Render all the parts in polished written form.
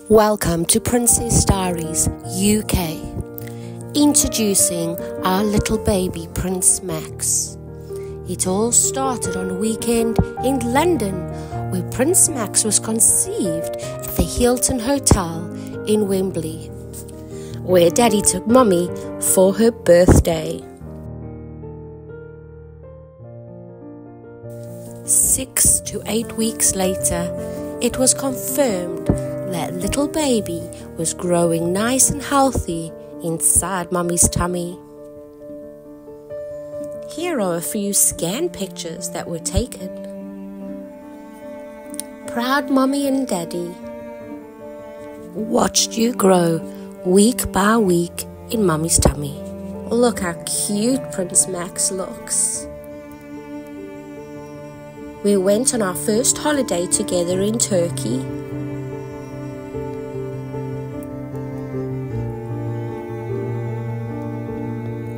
Welcome to Princess Diaries UK. Introducing our little baby Prince Max. It all started on a weekend in London where Prince Max was conceived at the Hilton Hotel in Wembley, where Daddy took Mummy for her birthday. 6 to 8 weeks later, it was confirmed that little baby was growing nice and healthy inside Mummy's tummy. Here are a few scan pictures that were taken. Proud Mummy and Daddy watched you grow week by week in Mummy's tummy. Look how cute Prince Max looks. We went on our first holiday together in Turkey.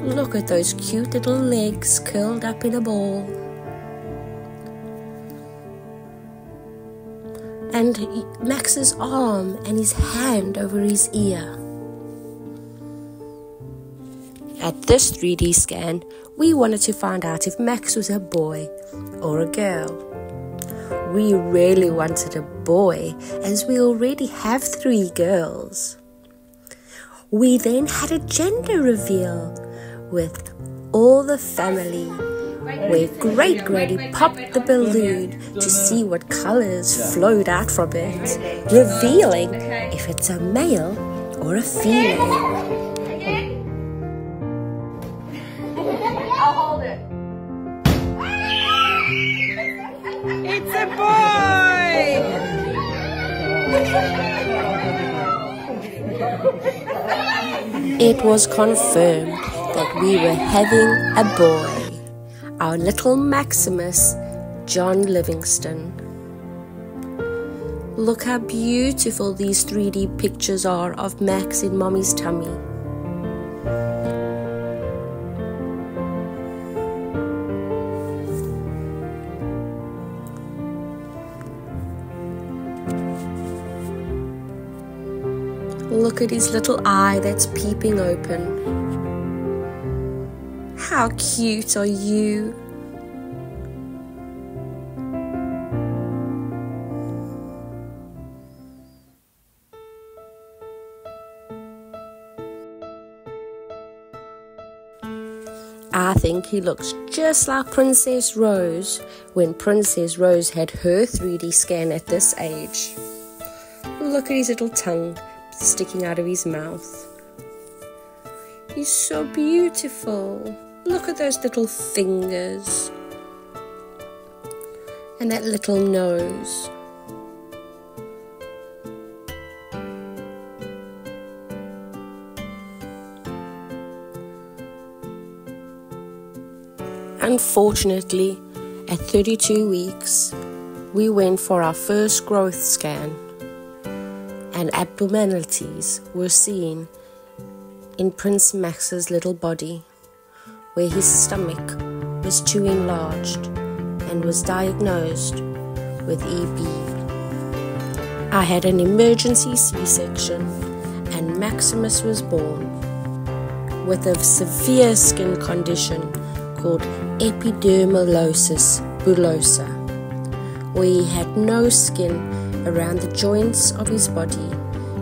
Look at those cute little legs curled up in a ball. And Max's arm and his hand over his ear. At this 3D scan, we wanted to find out if Max was a boy or a girl. We really wanted a boy, as we already have 3 girls. We then had a gender reveal with all the family, where Great Granny popped the balloon to see what colours flowed out from it, revealing if it's a male or a female. I'll hold it. It's a boy! It was confirmed that we were having a boy, our little Maximus, John Livingston. Look how beautiful these 3D pictures are of Max in Mommy's tummy. Look at his little eye that's peeping open. How cute are you? I think he looks just like Princess Rose when Princess Rose had her 3D scan at this age. Look at his little tongue sticking out of his mouth. He's so beautiful. Look at those little fingers and that little nose. Unfortunately, at 32 weeks, we went for our first growth scan, and abnormalities were seen in Prince Max's little body, where his stomach was too enlarged and was diagnosed with EB. I had an emergency C-section and Maximus was born with a severe skin condition called Epidermolysis Bullosa, where he had no skin around the joints of his body,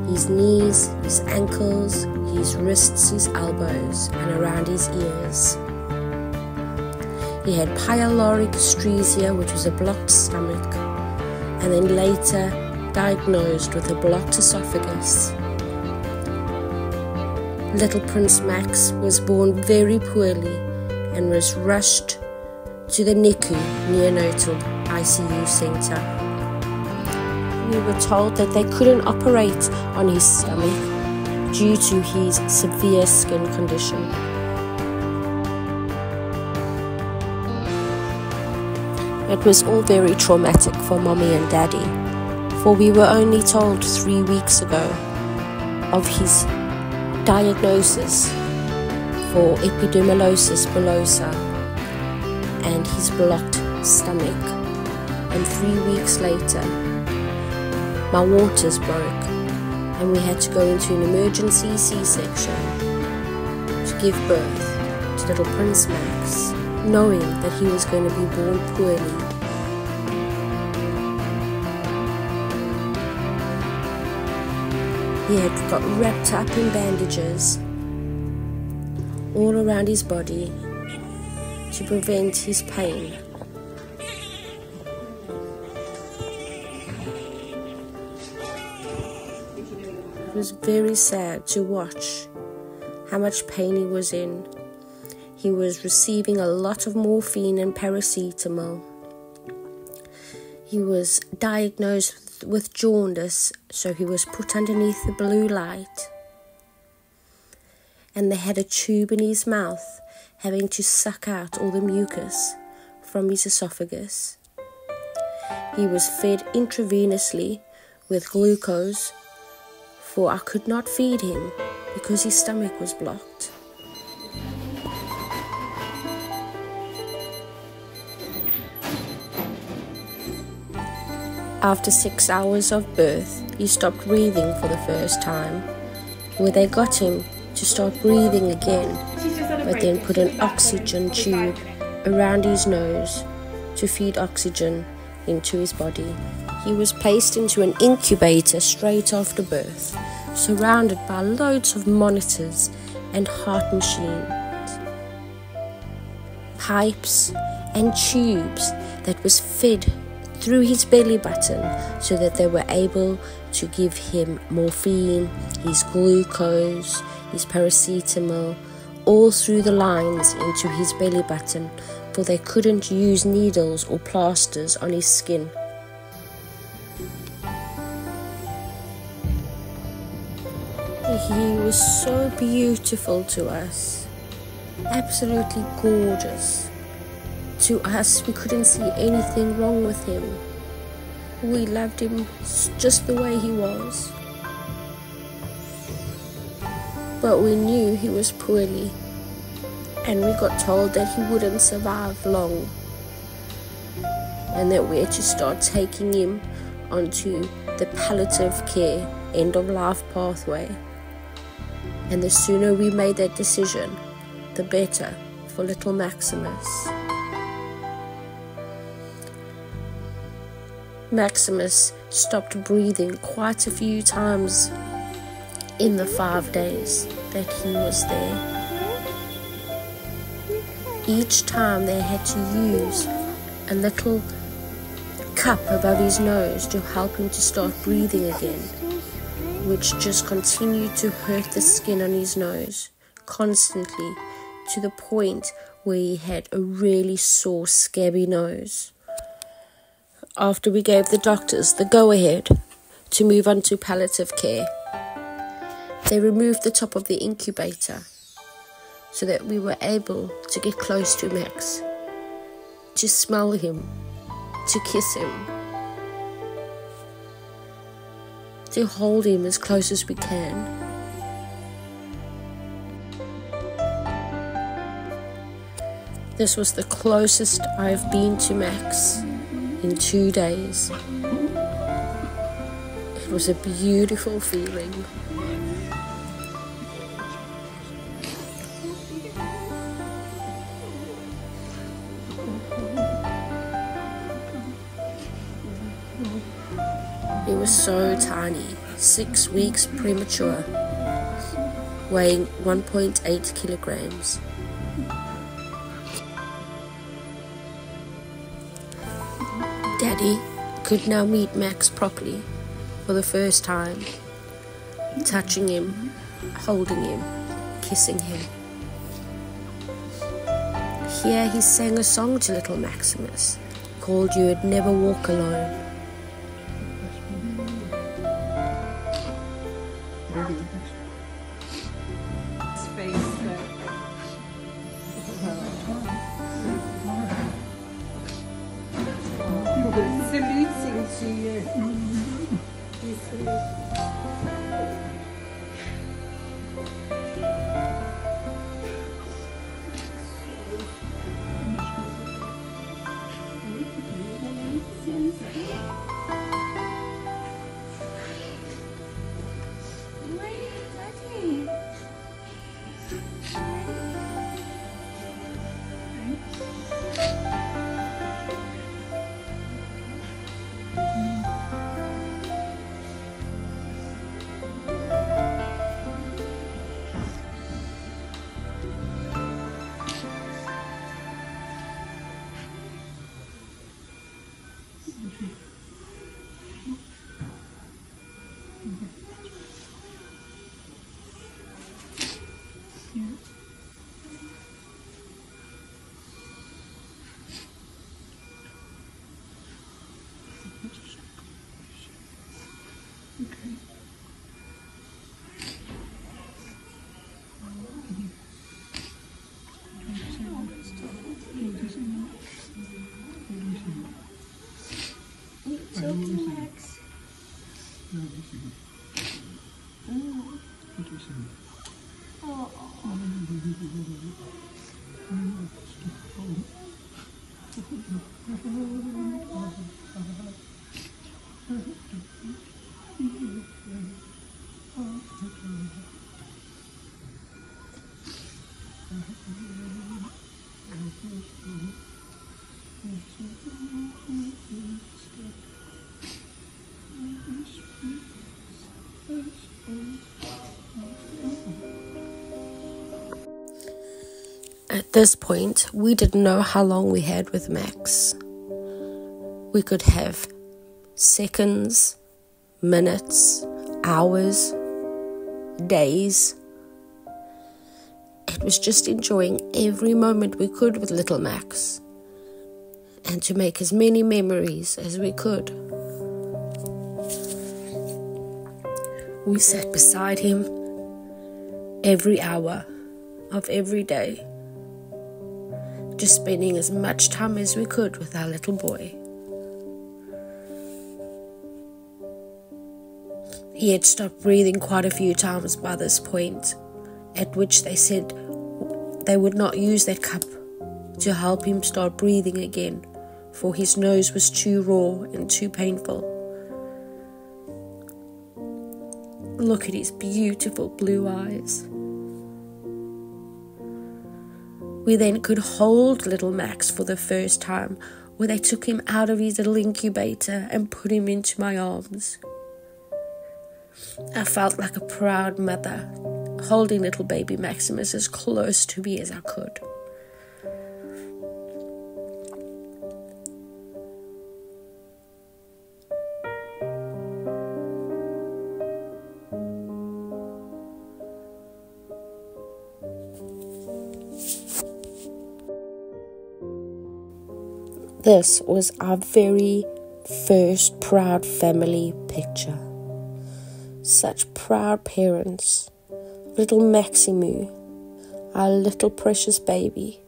his knees, his ankles, his wrists, his elbows, and around his ears. He had pyloric atresia, which was a blocked stomach, and then later diagnosed with a blocked esophagus. Little Prince Max was born very poorly and was rushed to the NICU neonatal ICU center. We were told that they couldn't operate on his stomach due to his severe skin condition. It was all very traumatic for Mommy and Daddy, for we were only told 3 weeks ago of his diagnosis for Epidermolysis Bullosa and his blocked stomach, and 3 weeks later my waters broke and we had to go into an emergency C-section to give birth to little Prince Max, knowing that he was going to be born poorly. He had got wrapped up in bandages all around his body to prevent his pain. It was very sad to watch how much pain he was in. He was receiving a lot of morphine and paracetamol. He was diagnosed with jaundice, so he was put underneath the blue light. And they had a tube in his mouth, having to suck out all the mucus from his esophagus. He was fed intravenously with glucose, for I could not feed him because his stomach was blocked. After 6 hours of birth, he stopped breathing for the first time, where they got him to start breathing again, but then put an oxygen tube around his nose to feed oxygen into his body. He was placed into an incubator straight after birth, surrounded by loads of monitors and heart machines, pipes and tubes that was fed through his belly button so that they were able to give him morphine, his glucose, his paracetamol, all through the lines into his belly button, for they couldn't use needles or plasters on his skin. He was so beautiful to us, absolutely gorgeous. To us, we couldn't see anything wrong with him. We loved him just the way he was. But we knew he was poorly, and we got told that he wouldn't survive long, and that we had to start taking him onto the palliative care end-of-life pathway. And the sooner we made that decision, the better for little Maximus. Maximus stopped breathing quite a few times in the 5 days that he was there. Each time they had to use a little cup above his nose to help him to start breathing again, which just continued to hurt the skin on his nose constantly, to the point where he had a really sore, scabby nose. After we gave the doctors the go-ahead to move on to palliative care, they removed the top of the incubator so that we were able to get close to Max, to smell him, to kiss him, to hold him as close as we can. This was the closest I've been to Max in 2 days. It was a beautiful feeling. He was so tiny, 6 weeks premature, weighing 1.8 kilograms. Daddy could now meet Max properly for the first time, touching him, holding him, kissing him. Here he sang a song to little Maximus called "You Would Never Walk Alone." Saluting to you. At this point, we didn't know how long we had with Max. We could have seconds, minutes, hours, days. It was just enjoying every moment we could with little Max, and to make as many memories as we could. We sat beside him every hour of every day, just spending as much time as we could with our little boy. He had stopped breathing quite a few times by this point, at which they said they would not use that cup to help him start breathing again, for his nose was too raw and too painful. Look at his beautiful blue eyes. We then could hold little Max for the first time, where they took him out of his little incubator and put him into my arms. I felt like a proud mother, holding little baby Maximus as close to me as I could. This was our very first proud family picture. Such proud parents. Little Maximus, our little precious baby.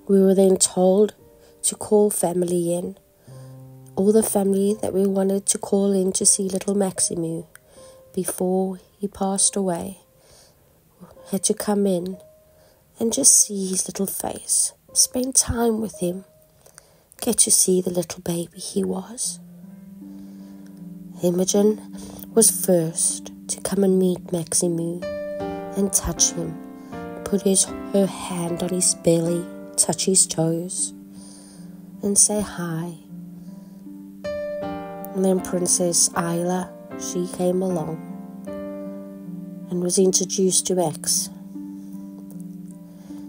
We were then told to call family in. All the family that we wanted to call in to see little Maximus before he passed away had to come in and just see his little face, spend time with him, get to see the little baby he was. Imogen was first to come and meet Maximus and touch him, put her hand on his belly, touch his toes, and say hi. And then Princess Isla, she came along and was introduced to Max.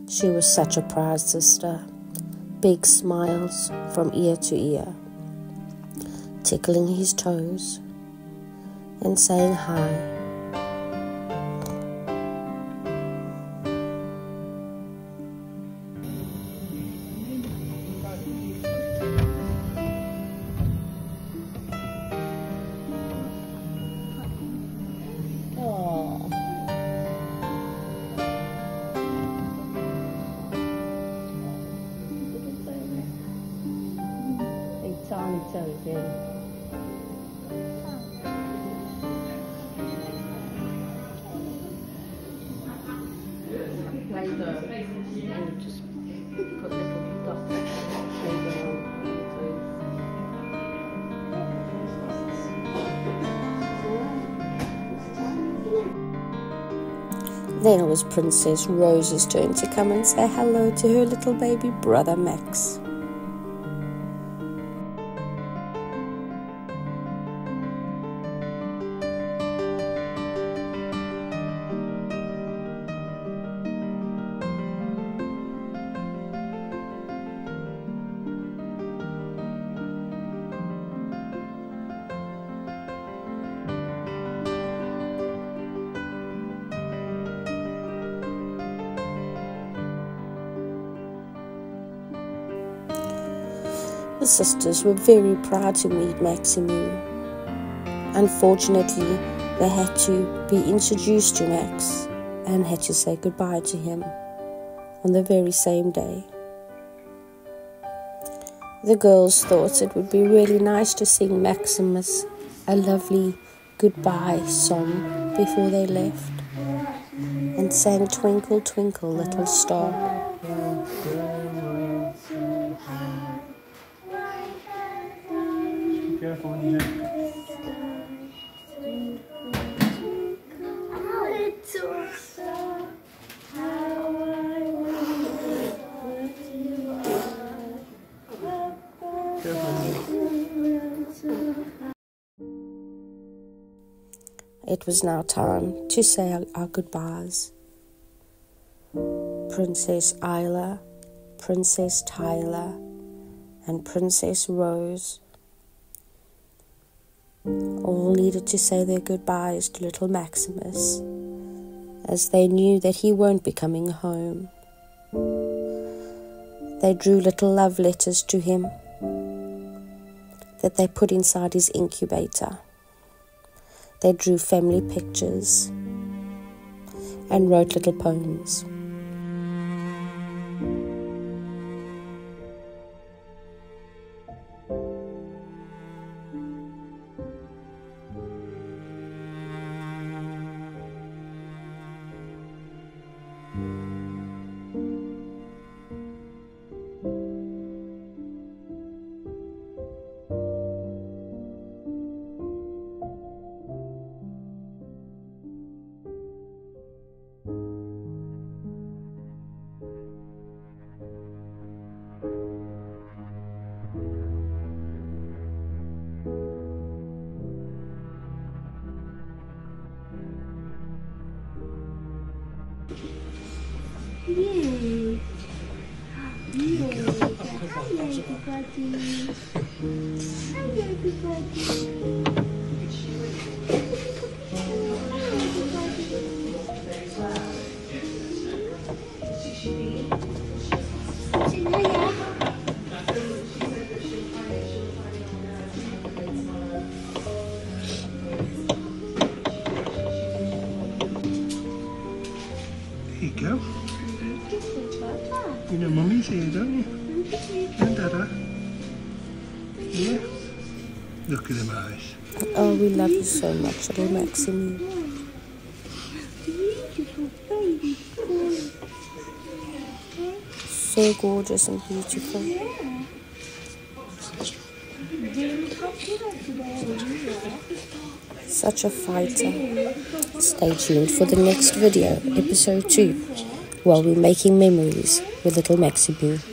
She was such a proud sister, big smiles from ear to ear, tickling his toes and saying hi. Then it was Princess Rose's turn to come and say hello to her little baby brother Max. The sisters were very proud to meet Maximus. Unfortunately, they had to be introduced to Max and had to say goodbye to him on the very same day. The girls thought it would be really nice to sing Maximus a lovely goodbye song before they left, and sang Twinkle, Twinkle, Little Star. Be careful when you do. It was now time to say our goodbyes. Princess Isla, Princess Tyler, and Princess Rose all needed to say their goodbyes to little Maximus, as they knew that he won't be coming home. They drew little love letters to him that they put inside his incubator. They drew family pictures and wrote little poems. Yay! Yay! Hi, everybody! Hi, There you go. You know Mummy's here, don't you? And Dada. Yeah. Look at them eyes. Oh, we love you so much, little Maximus. Beautiful baby boy. So gorgeous and beautiful. Such a fighter. Stay tuned for the next video, episode 2, while we're making memories with little Maximus.